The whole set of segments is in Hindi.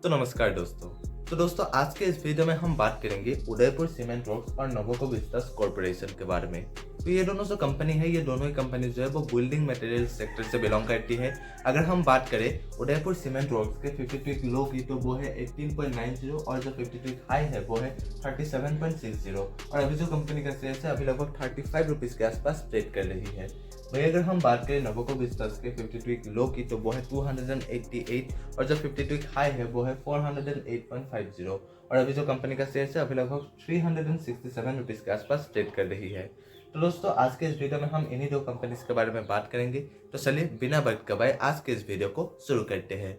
तो नमस्कार दोस्तों आज के इस वीडियो में हम बात करेंगे उदयपुर सीमेंट वर्क्स और नवोको विस्तास कॉर्पोरेशन के बारे में। तो ये दोनों जो कंपनी है, ये दोनों ही कंपनी जो है वो बिल्डिंग मटेरियल सेक्टर से बिलोंग करती है। अगर हम बात करें उदयपुर सीमेंट वर्क्स के 52 लो की, तो वो है 18.90 और जो 52 हाई है वो है 37.60 और अभी जो कंपनी का शेयर है अभी लगभग 35 रुपीज के आसपास ट्रेड कर रही है। वही अगर हम बात करें नवोको विस्तास के 52 लो की, तो वो है 288 और जो 52 हाई है वो है 408.50 और अभी जो कंपनी का शेयर है अभी लगभग 367 रुपीज के आसपास ट्रेड कर रही है। तो दोस्तों आज के इस वीडियो में हम इन्हीं दो कंपनीज के बारे में बात करेंगे। तो चलिए बिना वक्त गवाए आज के इस वीडियो को शुरू करते हैं।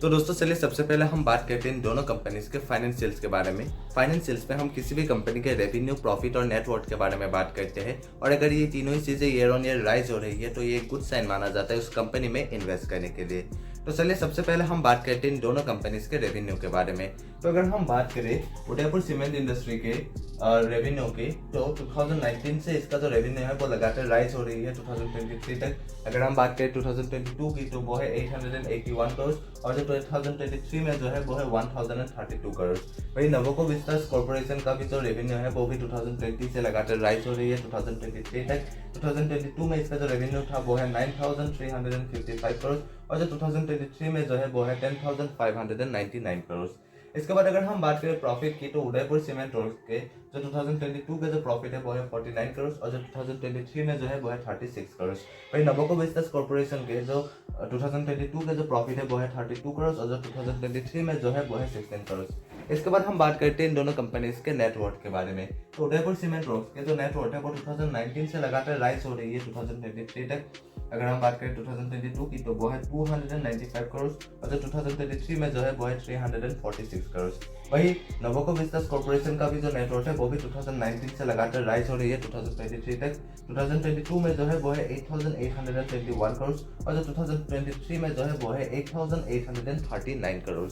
तो दोस्तों चलिए सबसे पहले हम बात करते हैं इन दोनों कंपनीज के फाइनेंशियल्स के बारे में। फाइनेंशियल्स में हम किसी भी कंपनी के रेवेन्यू, प्रॉफिट और नेटवर्थ के बारे में बात करते हैं और अगर ये तीनों ही चीजें ईयर ऑन ईयर राइज हो रही है तो ये एक गुड साइन माना जाता है उस कंपनी में इन्वेस्ट करने के लिए। तो चलिए सबसे पहले हम बात करते हैं इन दोनों कंपनीज के रेवेन्यू के बारे में। तो अगर हम बात करें उदयपुर सीमेंट इंडस्ट्री के रेवेन्यू की, तो 2019 से इसका जो रेवेन्यू है वो लगातार राइज हो रही है 2023 तक। अगर हम बात करें 2022 की, तो वो है 881 करोड़ और जो 2023 में जो है वो है 1032 करोड़। वही नवोको विस्तास कॉर्पोरेशन का भी जो रेवेन्यू है वो भी 2020 से लगातार राइज हो रही है 2023 तक। 2022 में इसका जो रेवेन्यू था वो है 9355 करोड़ और जो 2023 में जो है वो है 10599 करोड़। इसके बाद अगर हम बात करें प्रॉफिट की, तो उदयपुर सीमेंट वर्क्स के जो 2022 के जो प्रॉफिट है वो है 49 करोड़ और जो 2023 में जो है वो है 36 करोड़। वही नवोको विस्तास कॉर्पोरेशन के जो 2022 के जो प्रॉफिट है वो है 32 करोड़ और जो 2023 में जो है वो है 16 करोड़। इसके बाद हम बात करते हैं इन दोनों कंपनीज के नेटवर्थ के बारे में। तो उदयपुर सीमेंट वर्क्स के जो नेटवर्थ है वो 2019 से लगातार राइज हो रही है 2023 तक। अगर हम बात करें 2022 की, तो वो है 295 करोड़ और जो 2023 में जो है वो है 346 करोड़। वही नवोको विस्तास कॉर्पोरेशन का भी जो नेटवर्थ है वो भी 2019 से लगातार राइज हो रही है 2023 तक। 2022 में जो है वो है 8821 करोड़ और जो 2023 में जो है वो है 8839 करोड़।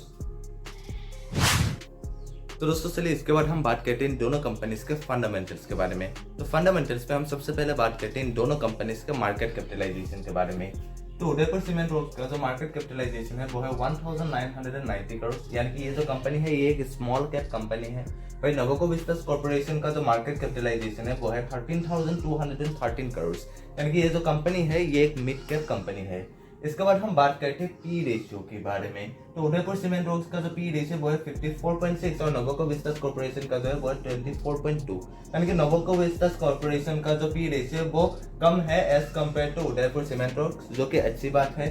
तो दोस्तों चलिए इसके बाद हम बात करते हैं इन दोनों कंपनीज के फंडामेंटल्स के बारे में। तो फंडामेंटल्स पे हम सबसे पहले बात करते हैं इन दोनों कंपनीज के मार्केट कैपिटलाइजेशन के बारे में। तो उदयपुर सीमेंट वर्क्स का जो मार्केट कैपिटलाइजेशन है वो है 1990 करोड़, यानी कि ये जो कंपनी है ये एक स्मॉल कैप कंपनी है। वही नवोको विस्तास कॉर्पोरेशन का जो मार्केट कैपिटलाइजेशन है वो है 13,213 करोड़, यानी कि ये जो कंपनी है ये एक मिड कैप कंपनी है। इसके बाद हम बात करते हैं पी रेशियो के बारे में। तो उदयपुर सीमेंट वर्क्स का जो पी रेशियो वो है 54.6 और नवोको विस्तास कॉर्पोरेशन का जो है वो है 24.2, यानी कि नवोको विस्तास कॉर्पोरेशन का जो पी रेशियो वो कम है as compare to Udaipur cement works, जो कि अच्छी बात है।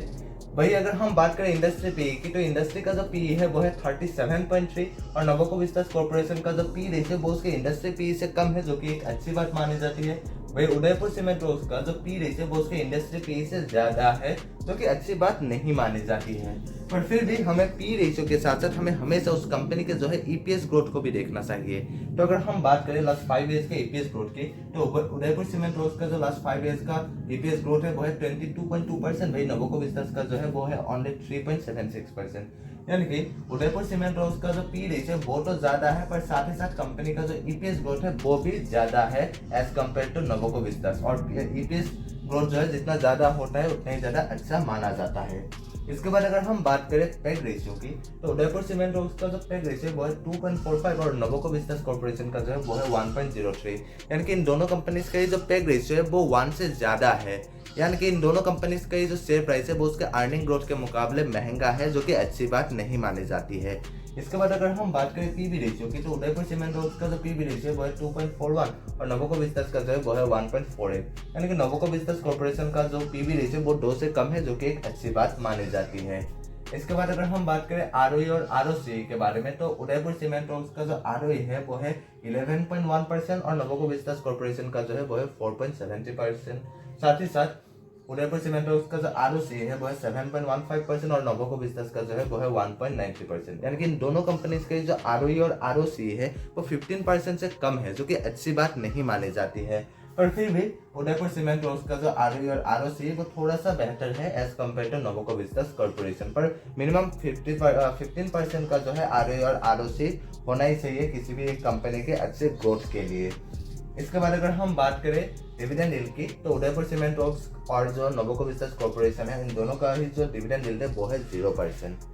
वही अगर हम बात करें इंडस्ट्री पी की, तो इंडस्ट्री का जो पी है वो है 37.3 और नवोको विस्तास कॉर्पोरेशन का जो पी रेशियो वो उसके इंडस्ट्री पी से कम है, जो कि एक अच्छी बात मानी जाती है। वही उदयपुर सीमेंट वर्क्स का जो पी रेशियो वो उसके इंडस्ट्री पी से ज्यादा है, जो कि अच्छी बात नहीं मानी जाती है। पर फिर भी हमें पी रेशियो के साथ साथ हमें हमेशा उस कंपनी के जो है ईपीएस ग्रोथ को भी देखना चाहिए। तो अगर हम बात करें लास्ट 5 ईयर्स के ईपीएस ग्रोथ की, तो उदयपुर सीमेंट वर्क्स का जो लास्ट 5 ईयर्स का ईपीएस ग्रोथ है वो है 22.2%। वही नवोको विस्तास का जो है वो है ओनली 3.76%, यानी कि उदयपुर सीमेंट वर्क्स का जो पी रेशियो वो तो ज्यादा है, पर साथ ही साथ कंपनी का जो ईपीएस ग्रोथ है वो भी ज्यादा है as compare to Nuvoco Vistas. और ईपीएस ग्रोथ जो है जितना ज्यादा होता है उतना ही ज्यादा अच्छा माना जाता है। इसके बाद अगर हम बात करें पेग रेशियो की, तो उदयपुर सीमेंट वर्क्स का जो पेग रेशियो वो है 2.45 और नवोको विस्तास कॉर्पोरेशन का जो है वो है 1.03, यानी कि इन दोनों कंपनीज का जो पेग रेशियो है वो 1 से ज्यादा है, यानी कि इन दोनों कंपनीज का जो शेयर प्राइस है वो उसके अर्निंग ग्रोथ के मुकाबले महंगा है, जो कि अच्छी बात नहीं मानी जाती है। इसके बाद अगर हम बात करें पीबी रेशियो की, तो उदयपुर सीमेंट वर्क्स का जो पीबी रेशियो वो है 2.41 और नवोको विस्तास का जो है वो है 1.48, यानी कि नवोको विस्तास कॉर्पोरेशन का जो पीबी रेशियो वो 2 से कम है, जो कि एक अच्छी बात मानी जाती है। इसके बाद अगर हम बात करें आरओई और आरओसी के बारे में, तो उदयपुर सीमेंट वर्क्स का जो आरओई है वो है 11.1% और नवोको विस्तास कॉर्पोरेशन का जो है वो है 4.70%। साथ ही साथ उदयपुर सीमेंट वर्क्स का जो आरओसी है वो है 7.15% और नवोको विस्तास का जो है वो है 1.90%, यानी कि इन दोनों कंपनीज के जो आरओई और आरओसी है वो 15% से कम है, जो कि अच्छी बात नहीं मानी जाती है। पर फिर भी उदयपुर सीमेंट वर्क्स का जो आरओई और आरओसी है वो थोड़ा सा बेहतर है as compare to Nuvoco Vistas corporation, पर मिनिमम 15% का जो है आरओई और आरओसी होना ही चाहिए किसी भी कंपनी के अच्छे ग्रोथ के लिए। इसके बाद अगर हम बात करें डिविडेंड यील्ड की, तो उदयपुर सीमेंट वर्क्स और जो नोबोको विस्तास कॉर्पोरेशन है, इन दोनों का ही जो डिविडेंड यील्ड है वो है 0%।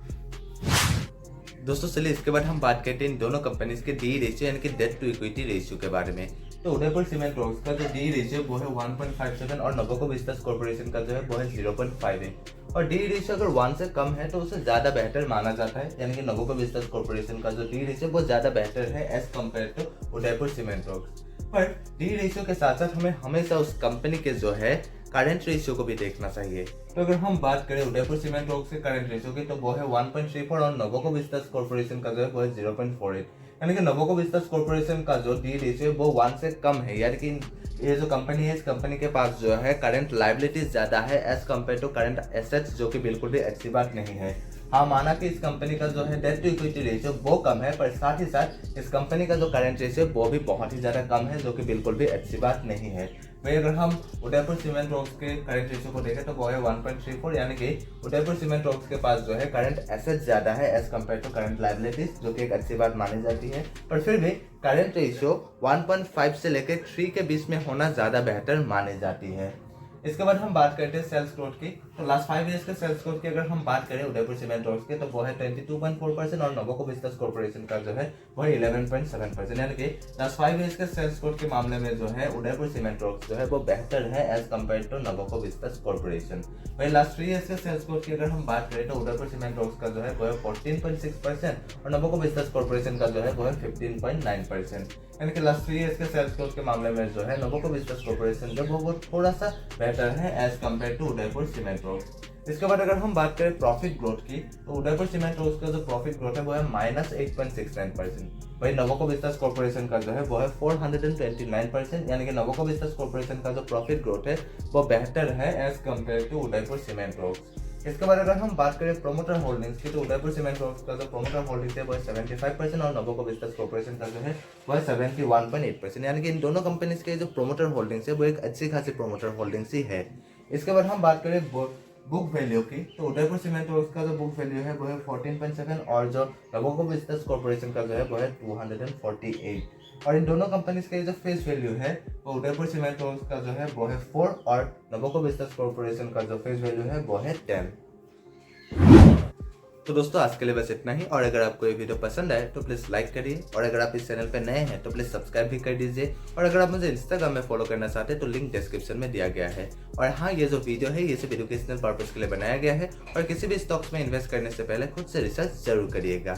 दोस्तों चलिए इसके बाद हम बात करते हैं इन दोनों कंपनीज के डी रेशियो यानी कि डेट टू इक्विटी रेशियो के बारे में। तो उदयपुर सीमेंट वर्क्स का जो डी रेशियो वो है 1.57 और नोबोको विस्तास कॉर्पोरेशन का जो है वो है 0.5 है। और डी रेशियो अगर 1 से कम है तो उसे ज्यादा बेहतर माना जाता है, यानी कि नोबोको विस्तास कॉर्पोरेशन का जो डी रेशियो वो ज्यादा बेहतर है as compare to Udaipur cement works. पर डी रेशियो के साथ साथ हमें हमेशा उस कंपनी के जो है करंट रेशियो को भी देखना चाहिए। तो अगर हम बात करें उदयपुर सीमेंट वर्क्स के करंट रेशियो की, तो वो है 1.34 और नोबोको विस्तास कॉर्पोरेशन का जो है वो है 0.48। यानी कि नोबोको विस्तास कॉर्पोरेशन का जो डी रेशियो वो 1 से कम है, यानी कि ये जो कंपनी है इस कंपनी के पास जो है करंट लायबिलिटीज ज्यादा है as compare to current assets, जो कि बिल्कुल भी अच्छी बात नहीं है। हाँ, माना कि इस कंपनी का जो है डेट टू इक्विटी रेशियो वो कम है, पर साथ ही साथ इस कंपनी का जो करंट रेशियो वो भी बहुत ही ज्यादा कम है, जो कि बिल्कुल भी अच्छी बात नहीं है। वही अगर हम उदयपुर सीमेंट वर्क्स के करंट रेशियो को देखें तो वो है 1.34, यानी कि उदयपुर सीमेंट वर्क्स के पास जो है करंट एसेट्स ज्यादा है as compare to current liabilities, जो कि एक अच्छी बात मानी जाती है। पर फिर भी करंट रेशियो 1.5 से लेकर 3 के बीच में होना ज्यादा बेहतर मानी जाती है। इसके बाद हम बात करते हैं सेल्स ग्रोथ की। तो लास्ट 5 ईयर्स के सेल्स ग्रोथ की अगर हम बात करें उदयपुर सीमेंट वर्क्स के, तो वो है 22.4% और नोबोको विस्तास कॉर्पोरेशन का जो है वो है 11.7%। यानी कि लास्ट 5 ईयर्स के सेल्स ग्रोथ के मामले में जो है उदयपुर सीमेंट वर्क्स जो है वो बेहतर है as compare to Nuvoco Vistas corporation. वही लास्ट 3 ईयर्स के सेल्स ग्रोथ की अगर हम बात करें तो उदयपुर सीमेंट वर्क्स का जो है वो है 14.6% और नोबोको विस्तास कॉर्पोरेशन का जो है वो है 15.9%। यानी कि लास्ट 3 ईयर्स के सेल्स ग्रोथ के मामले में जो है नोबोको विस्तास कॉर्पोरेशन जो वो थोड़ा सा बेहतर है as compare to Udaipur cement works. इसके बाद अगर हम बात करें प्रॉफिट ग्रोथ की, तो उदयपुर सीमेंट वर्क्स का जो प्रॉफिट ग्रोथ है वो है -8.69%। वही नोबोको विस्तास कॉर्पोरेशन का जो है वो है 429%। यानी कि नोबोको विस्तास कॉर्पोरेशन का जो प्रॉफिट ग्रोथ है वो बेहतर है as compare to Udaipur cement works. इसके बाद अगर हम बात करें प्रोमोटर होल्डिंग्स की, तो उदयपुर सीमेंट वर्क्स का जो प्रोमोटर होल्डिंग्स है वो है 75% और नोबोको विस्तास कॉर्पोरेशन का जो है वो है 71.8%। यानी कि इन दोनों कंपनीज के जो प्रोमोटर होल्डिंग्स है वो एक अच्छी खासी प्रोमोटर होल्डिंग्स ही है। इसके बाद हम बात करें बुक वैल्यू की, तो उदयपुर सीमेंट वर्क्स का जो बुक वैल्यू है वो है 14.7 और जो नोबोको विस्तास कॉर्पोरेशन का जो है वो है 248। और इन दोनों कंपनीज का जो फेस वैल्यू है वो उदयपुर सीमेंट वर्क्स का जो है वो है 4 और नोबोको विस्तास कॉर्पोरेशन का जो फेस वैल्यू है वो है 10। तो दोस्तों आज के लिए बस इतना ही, और अगर आपको ये वीडियो पसंद आए तो प्लीज़ लाइक करिए, और अगर आप इस चैनल पर नए हैं तो प्लीज़ सब्सक्राइब भी कर दीजिए, और अगर आप मुझे इंस्टाग्राम में फॉलो करना चाहते हैं तो लिंक डिस्क्रिप्शन में दिया गया है। और हाँ, ये जो वीडियो है ये सिर्फ एजुकेशनल पर्पज़ के लिए बनाया गया है, और किसी भी स्टॉक्स में इन्वेस्ट करने से पहले खुद से रिसर्च जरूर करिएगा।